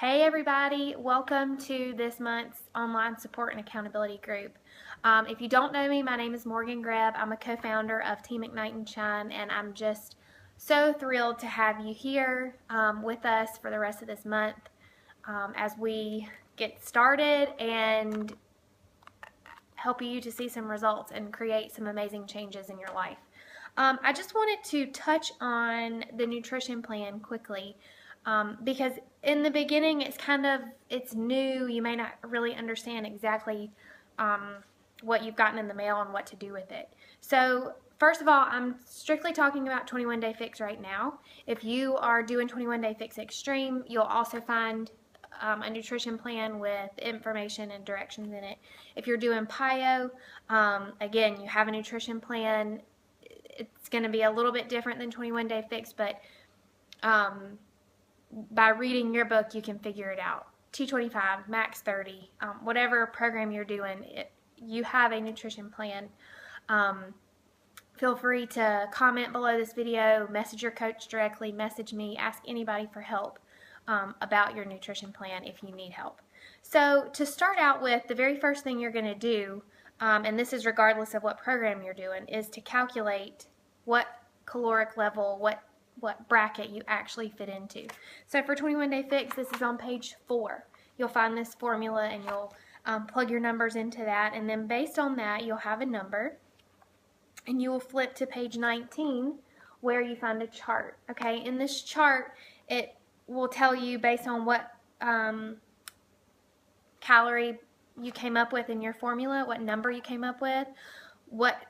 Hey everybody, welcome to this month's online support and accountability group. If you don't know me, my name is Morgan Greb. I'm a co-founder of Team Ignite and Shine, and I'm just so thrilled to have you here with us for the rest of this month as we get started and help you to see some results and create some amazing changes in your life. I just wanted to touch on the nutrition plan quickly. Because in the beginning it's new. You may not really understand exactly what you've gotten in the mail and what to do with it. So first of all, I'm strictly talking about 21 Day Fix right now. If you are doing 21 Day Fix Extreme, you'll also find a nutrition plan with information and directions in it. If you're doing PIO, again, you have a nutrition plan. It's going to be a little bit different than 21 Day Fix, but by reading your book, you can figure it out. T25, Max 30, whatever program you're doing, you have a nutrition plan. Feel free to comment below this video, message your coach directly, message me, ask anybody for help about your nutrition plan if you need help. So to start out with, the very first thing you're going to do, and this is regardless of what program you're doing, is to calculate what caloric level, what bracket you actually fit into. So for 21 Day Fix, this is on page 4. You'll find this formula and you'll plug your numbers into that, and then based on that you'll have a number, and you will flip to page 19 where you find a chart. Okay, in this chart it will tell you based on what calorie you came up with in your formula, what number you came up with, what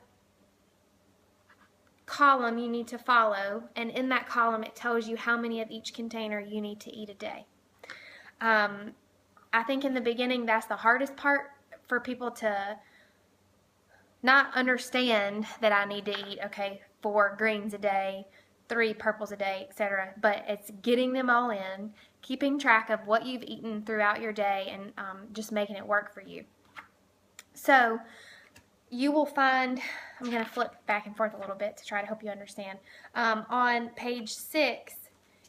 column you need to follow, and in that column it tells you how many of each container you need to eat a day. I think in the beginning that's the hardest part for people to not understand, that I need to eat, okay, 4 greens a day, 3 purples a day, etc. But it's getting them all in, keeping track of what you've eaten throughout your day, and just making it work for you. So you will find, I'm going to flip back and forth a little bit to try to help you understand. On page 6,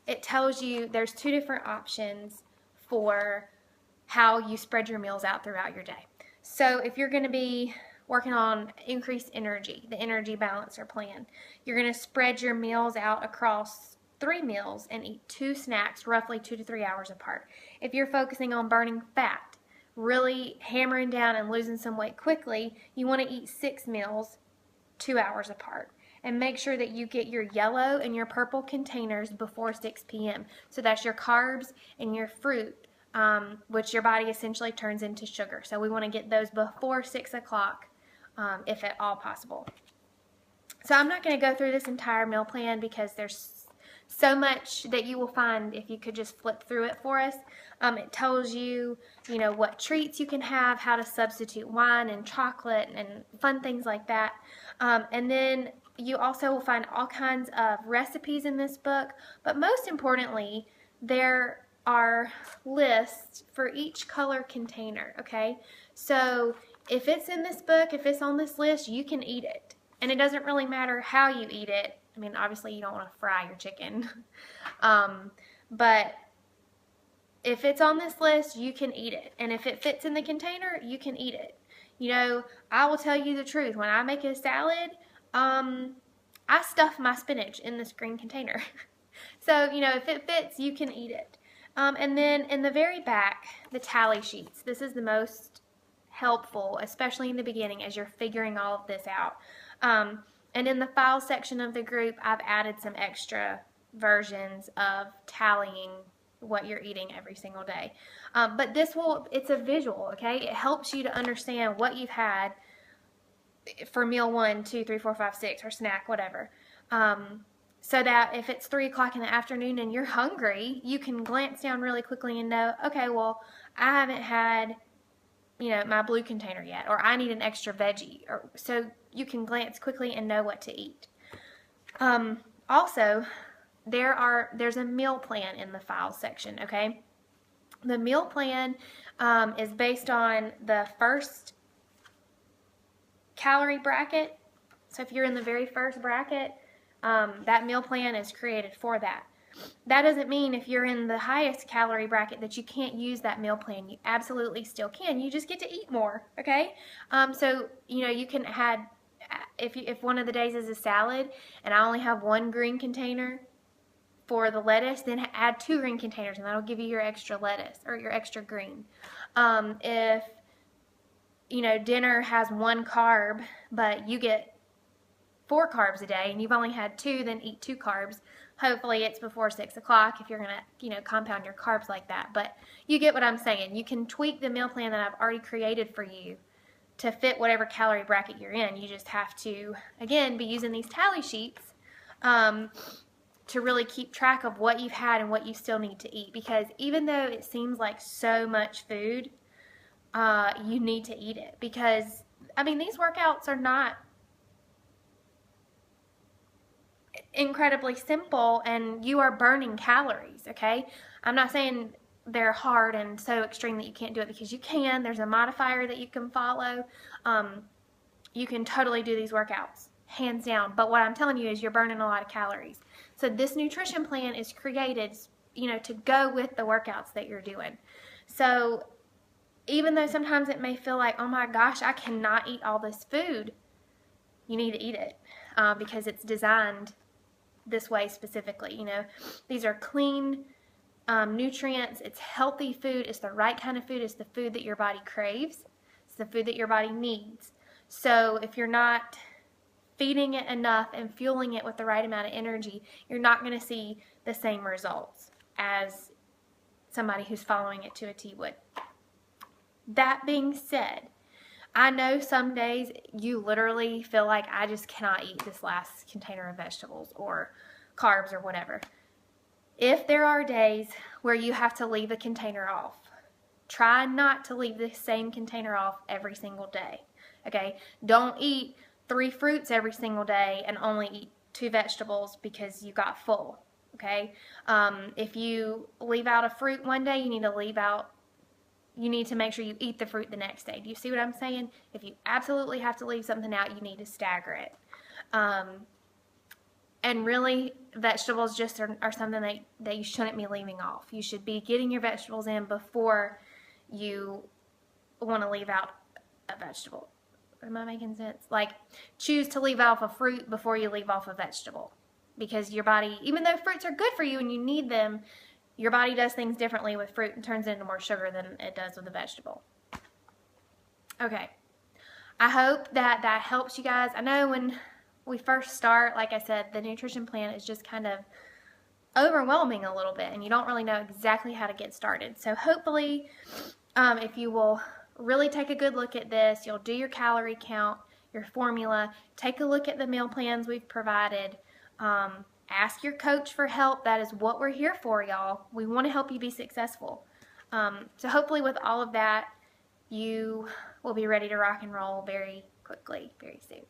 it tells you there's 2 different options for how you spread your meals out throughout your day. So if you're going to be working on increased energy, the energy balancer plan, you're going to spread your meals out across 3 meals and eat 2 snacks roughly 2 to 3 hours apart. If you're focusing on burning fat, really hammering down and losing some weight quickly, you want to eat 6 meals 2 hours apart. And make sure that you get your yellow and your purple containers before 6 p.m. So that's your carbs and your fruit, which your body essentially turns into sugar. So we want to get those before 6 o'clock if at all possible. So I'm not going to go through this entire meal plan because there's so much that you will find if you could just flip through it for us. It tells you, what treats you can have, how to substitute wine and chocolate and fun things like that. And then you also will find all kinds of recipes in this book, but most importantly, there are lists for each color container, okay? So if it's in this book, if it's on this list, you can eat it. And it doesn't really matter how you eat it. I mean, obviously you don't want to fry your chicken. But if it's on this list, you can eat it. And if it fits in the container, you can eat it. I will tell you the truth. When I make a salad, I stuff my spinach in this green container. So, if it fits, you can eat it. And then in the very back, the tally sheets. This is the most helpful, especially in the beginning as you're figuring all of this out. And in the file section of the group, I've added some extra versions of tallying what you're eating every single day. But it's a visual, okay? It helps you to understand what you've had for meal 1, 2, 3, 4, 5, 6, or snack, whatever. So that if it's 3 o'clock in the afternoon and you're hungry, you can glance down really quickly and know, okay, well, I haven't had my blue container yet, or I need an extra veggie, so you can glance quickly and know what to eat. Also, there's a meal plan in the files section, okay? The meal plan is based on the first calorie bracket. So if you're in the very first bracket, that meal plan is created for that. that doesn't mean if you're in the highest calorie bracket that you can't use that meal plan. You absolutely still can. You just get to eat more, okay? So, you can add, if one of the days is a salad and I only have one green container for the lettuce, then add 2 green containers, and that'll give you your extra lettuce or your extra green. If dinner has 1 carb, but you get 4 carbs a day and you've only had 2, then eat 2 carbs. Hopefully it's before 6 o'clock if you're going to compound your carbs like that. But you get what I'm saying. You can tweak the meal plan that I've already created for you to fit whatever calorie bracket you're in. You just have to, again, be using these tally sheets to really keep track of what you've had and what you still need to eat. Because even though it seems like so much food, you need to eat it. Because, these workouts are not incredibly simple, and you are burning calories, okay? I'm not saying they're hard and so extreme that you can't do it, because you can. There's a modifier that you can follow. You can totally do these workouts, hands down. But what I'm telling you is you're burning a lot of calories. So this nutrition plan is created, to go with the workouts that you're doing. So even though sometimes it may feel like, oh my gosh, I cannot eat all this food, you need to eat it because it's designed this way specifically. These are clean nutrients. It's healthy food. It's the right kind of food. It's the food that your body craves. It's the food that your body needs. So if you're not feeding it enough and fueling it with the right amount of energy, you're not going to see the same results as somebody who's following it to a T would. That being said, I know some days you literally feel like, I just cannot eat this last container of vegetables or carbs or whatever. If there are days where you have to leave a container off, try not to leave the same container off every single day, okay? Don't eat 3 fruits every single day and only eat 2 vegetables because you got full, okay? If you leave out a fruit one day, you need to make sure you eat the fruit the next day. Do you see what I'm saying? If you absolutely have to leave something out, you need to stagger it. And really, vegetables just are something that you shouldn't be leaving off. You should be getting your vegetables in before you want to leave out a vegetable. Am I making sense? Like, choose to leave off a fruit before you leave off a vegetable. Because your body, even though fruits are good for you and you need them, your body does things differently with fruit and turns it into more sugar than it does with a vegetable. Okay. I hope that helps you guys. I know when we first start, like I said, the nutrition plan is just kind of overwhelming a little bit and you don't really know exactly how to get started. So hopefully, if you will really take a good look at this, you'll do your calorie count, your formula, take a look at the meal plans we've provided, ask your coach for help. That is what we're here for, y'all. We want to help you be successful. So hopefully with all of that, you will be ready to rock and roll very quickly, very soon.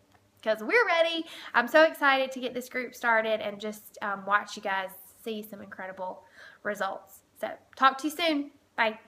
Because we're ready. I'm so excited to get this group started and just watch you guys see some incredible results. So talk to you soon. Bye.